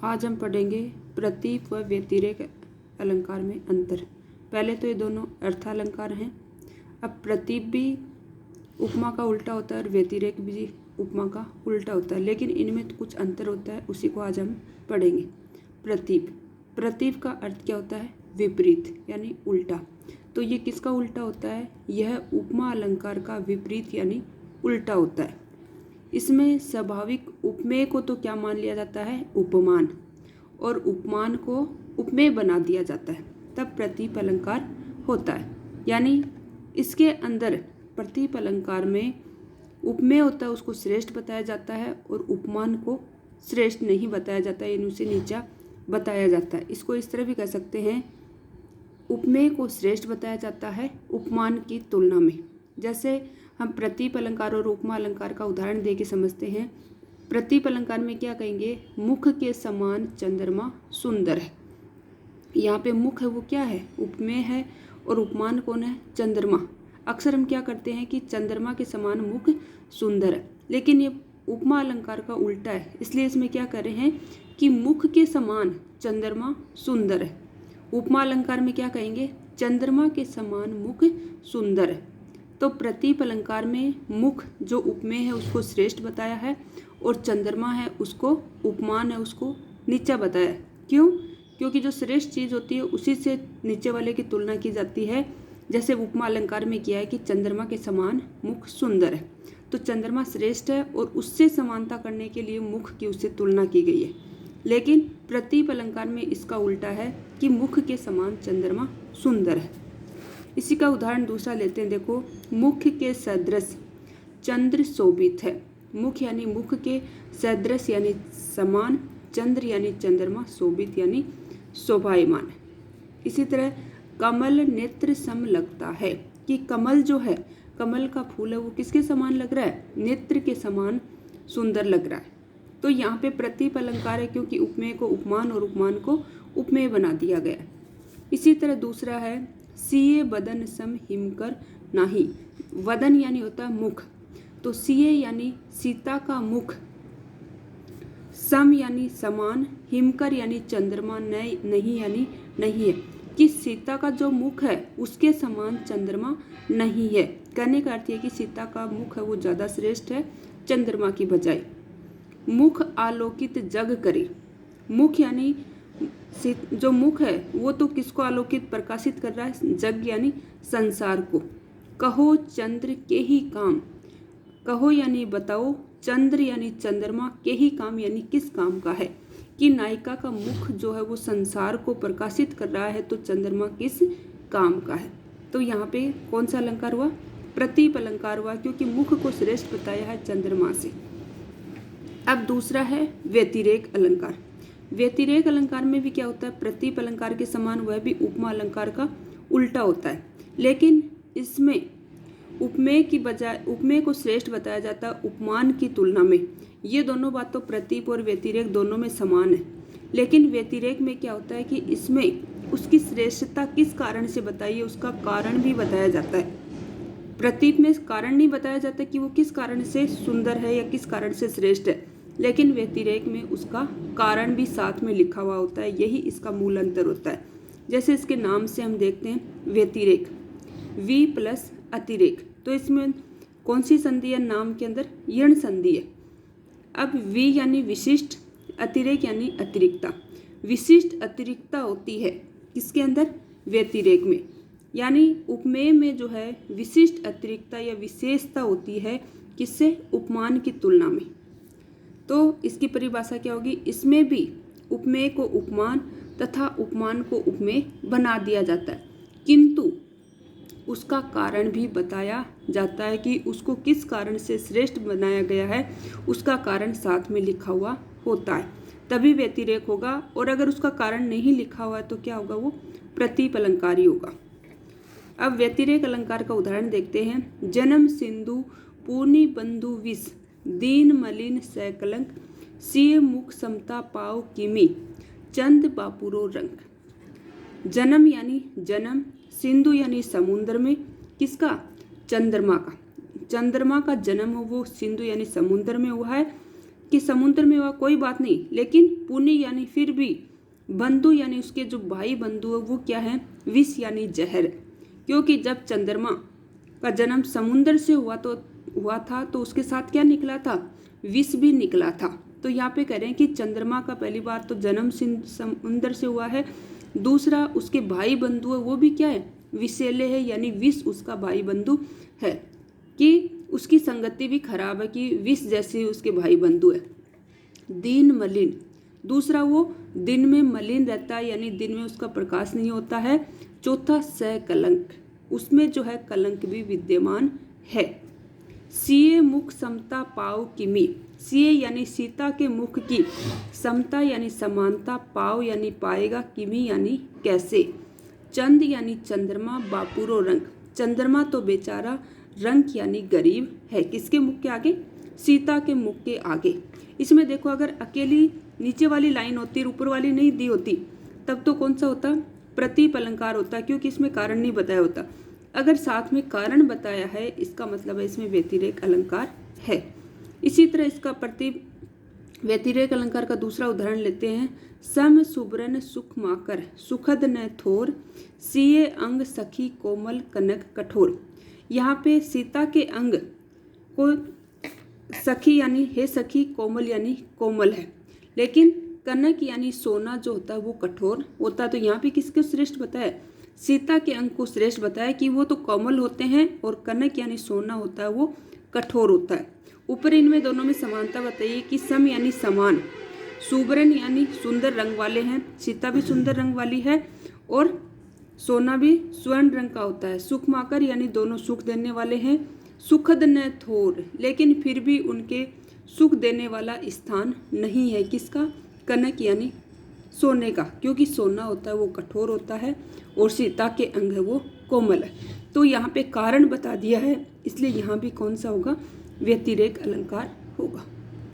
आज हम पढ़ेंगे प्रतीप व व्यतिरेक अलंकार में अंतर। पहले तो ये दोनों अर्थालंकार हैं। अब प्रतीप भी उपमा का उल्टा होता है और व्यतिरेक भी उपमा का उल्टा होता है, लेकिन इनमें तो कुछ अंतर होता है, उसी को आज हम पढ़ेंगे। प्रतीप, प्रतीप का अर्थ क्या होता है? विपरीत यानी उल्टा। तो ये किसका उल्टा होता है? यह उपमा अलंकार का विपरीत यानी उल्टा होता है। इसमें स्वाभाविक उपमेय को तो क्या मान लिया जाता है? उपमान, और उपमान को उपमेय बना दिया जाता है, तब प्रतीप अलंकार होता है। यानी इसके अंदर प्रतीप अलंकार में उपमेय होता है, उसको श्रेष्ठ बताया जाता है, और उपमान को श्रेष्ठ नहीं बताया जाता है, यानी उसे नीचा बताया जाता है। इसको इस तरह भी कह सकते हैं, उपमेय को श्रेष्ठ बताया जाता है उपमान की तुलना में। जैसे हम प्रतीप अलंकार और उपमा अलंकार का उदाहरण दे के समझते हैं। प्रतीप अलंकार में क्या कहेंगे? मुख के समान चंद्रमा सुंदर है। यहाँ पे मुख है वो क्या है? उपमेय है, और उपमान कौन है? चंद्रमा। अक्सर हम क्या करते हैं कि चंद्रमा के समान मुख सुंदर है, लेकिन ये उपमा अलंकार का उल्टा है। इसलिए इसमें क्या कर रहे हैं कि मुख के समान चंद्रमा सुंदर है। उपमा अलंकार में क्या कहेंगे? चंद्रमा के समान मुख सुंदर है। तो प्रतीप अलंकार में मुख जो उपमेय है उसको श्रेष्ठ बताया है, और चंद्रमा है उसको, उपमान है उसको नीचा बताया है। क्यों? क्योंकि जो श्रेष्ठ चीज़ होती है उसी से नीचे वाले की तुलना की जाती है। जैसे उपमा अलंकार में किया है कि चंद्रमा के समान मुख सुंदर है, तो चंद्रमा श्रेष्ठ है और उससे समानता करने के लिए मुख की उससे तुलना की गई है। लेकिन प्रतीप अलंकार में इसका उल्टा है कि मुख के समान चंद्रमा सुंदर है। इसी का उदाहरण दूसरा लेते हैं। देखो, मुख के सदृश चंद्र शोभित है। मुख यानी मुख के, सदृश यानी समान, चंद्र यानी चंद्रमा, शोभित यानी शोभायमान। इसी तरह कमल नेत्र सम लगता है, कि कमल जो है, कमल का फूल है, वो किसके समान लग रहा है? नेत्र के समान सुंदर लग रहा है। तो यहाँ पे प्रतीप अलंकार है, क्योंकि उपमेय को उपमान और उपमान को उपमेय बना दिया गया है। इसी तरह दूसरा है सिए बदन सम हिमकर नाही। वदन यानी होता है मुख, तो सिए यानी सीता का मुख, सम यानी समान, हिमकर यानी चंद्रमा, नहीं यानी नहीं है, कि सीता का जो मुख है उसके समान चंद्रमा नहीं है। कहने का अर्थ है कि सीता का मुख है वो ज़्यादा श्रेष्ठ है चंद्रमा की बजाय। मुख आलोकित जग करे। मुख यानी जो मुख है वो तो किसको आलोकित प्रकाशित कर रहा है? जग यानी संसार को। कहो चंद्र के ही काम, कहो यानी बताओ, चंद्र यानी चंद्रमा, के ही काम यानी किस काम का है, कि नायिका का मुख जो है वो संसार को प्रकाशित कर रहा है, तो चंद्रमा किस काम का है। तो यहाँ पे कौन सा अलंकार हुआ? प्रतीप अलंकार हुआ, क्योंकि मुख को श्रेष्ठ बताया है चंद्रमा से। अब दूसरा है व्यतिरेक अलंकार। व्यतिरेक अलंकार में भी क्या होता है? प्रतीप अलंकार के समान वह भी उपमा अलंकार का उल्टा होता है, लेकिन इसमें उपमेय की बजाय उपमेय को श्रेष्ठ बताया जाता है उपमान की तुलना में। ये दोनों बात तो प्रतीप और व्यतिरेक दोनों में समान है, लेकिन व्यतिरेक में क्या होता है कि इसमें उसकी श्रेष्ठता किस कारण से बताई है, उसका कारण भी बताया जाता है। प्रतीप में कारण नहीं बताया जाता कि वो किस कारण से सुंदर है या किस कारण से श्रेष्ठ है, लेकिन व्यतिरेक में उसका कारण भी साथ में लिखा हुआ होता है। यही इसका मूल अंतर होता है। जैसे इसके नाम से हम देखते हैं, व्यतिरेक, वी प्लस अतिरेक, तो इसमें कौन सी संधि है? नाम के अंदर यण संधि है। अब वी यानी विशिष्ट, अतिरेक यानी अतिरिक्ता। विशिष्ट अतिरिक्ता होती है किसके अंदर? व्यतिरेक में। यानी उपमेय में जो है विशिष्ट अतिरिक्ता या विशेषता होती है, किससे? उपमान की तुलना में। तो इसकी परिभाषा क्या होगी? इसमें भी उपमेय को उपमान तथा उपमान को उपमेय बना दिया जाता है, किंतु उसका कारण भी बताया जाता है कि उसको किस कारण से श्रेष्ठ बनाया गया है, उसका कारण साथ में लिखा हुआ होता है, तभी व्यतिरेक होगा। और अगर उसका कारण नहीं लिखा हुआ है तो क्या होगा? वो प्रतीप अलंकार ही होगा। अब व्यतिरेक अलंकार का उदाहरण देखते हैं। जन्म सिंधु पूर्णि बंधु विष, दीन मलिन सैकलंक, सिय मुख समता पाव किमी, चंद बापुरो रंग। जन्म यानी जन्म, सिंधु यानी समुद्र में, किसका? चंद्रमा का। चंद्रमा का जन्म हो वो सिंधु यानी समुद्र में हुआ है। कि समुद्र में हुआ कोई बात नहीं, लेकिन पुण्य यानी फिर भी बंधु यानी उसके जो भाई बंधु है वो क्या है, विष यानी जहर। क्योंकि जब चंद्रमा का जन्म समुद्र से हुआ था तो उसके साथ क्या निकला था, विष भी निकला था। तो यहाँ पे कह रहे हैं कि चंद्रमा का पहली बार तो जन्म समुद्र से हुआ है, दूसरा उसके भाई बंधु है वो भी क्या है, विषैले है, यानी विष उसका भाई बंधु है, कि उसकी संगति भी खराब है, कि विष जैसे उसके भाई बंधु है। दीन मलिन, दूसरा वो दिन में मलिन रहता है, यानी दिन में उसका प्रकाश नहीं होता है। चौथा सकलंक, उसमें जो है कलंक भी विद्यमान है। सीए मुख समता पाव किमी, सीए यानी सीता के मुख की, समता यानी समानता, पाव यानी पाएगा, किमी यानी कैसे। चंद यानी चंद्रमा, बापुरो रंग, चंद्रमा तो बेचारा, रंग यानी गरीब है, किसके मुख के आगे, सीता के मुख के आगे। इसमें देखो अगर अकेली नीचे वाली लाइन होती और ऊपर वाली नहीं दी होती तब तो कौन सा होता, प्रतीप अलंकार होता, क्योंकि इसमें कारण नहीं बताया होता। अगर साथ में कारण बताया है इसका मतलब है इसमें व्यतिरेक अलंकार है। इसी तरह इसका प्रतीप व्यतिरेक अलंकार का दूसरा उदाहरण लेते हैं। सम सुब्रन सुख माकर, सुखद न थोर, सिए अंग सखी कोमल कनक कठोर। यहाँ पे सीता के अंग को सखी यानी हे सखी, कोमल यानी कोमल है, लेकिन कनक यानी सोना जो होता है वो कठोर होता है। तो यहाँ पे किसको श्रेष्ठ बताया, सीता के अंग को श्रेष्ठ बताया कि वो तो कोमल होते हैं और कनक यानी सोना होता है वो कठोर होता है। ऊपर इनमें दोनों में समानता बताइए कि सम यानी समान, सुब्रन यानी सुंदर रंग वाले हैं, सीता भी सुंदर रंग वाली है और सोना भी स्वर्ण रंग का होता है। सुख माकर यानी दोनों सुख देने वाले हैं। सुखद न थोर, लेकिन फिर भी उनके सुख देने वाला स्थान नहीं है, किसका, कनक यानी सोने का, क्योंकि सोना होता है वो कठोर होता है और सीता के अंग है वो कोमल है। तो यहाँ पे कारण बता दिया है, इसलिए यहाँ भी कौन सा होगा, व्यतिरेक अलंकार होगा।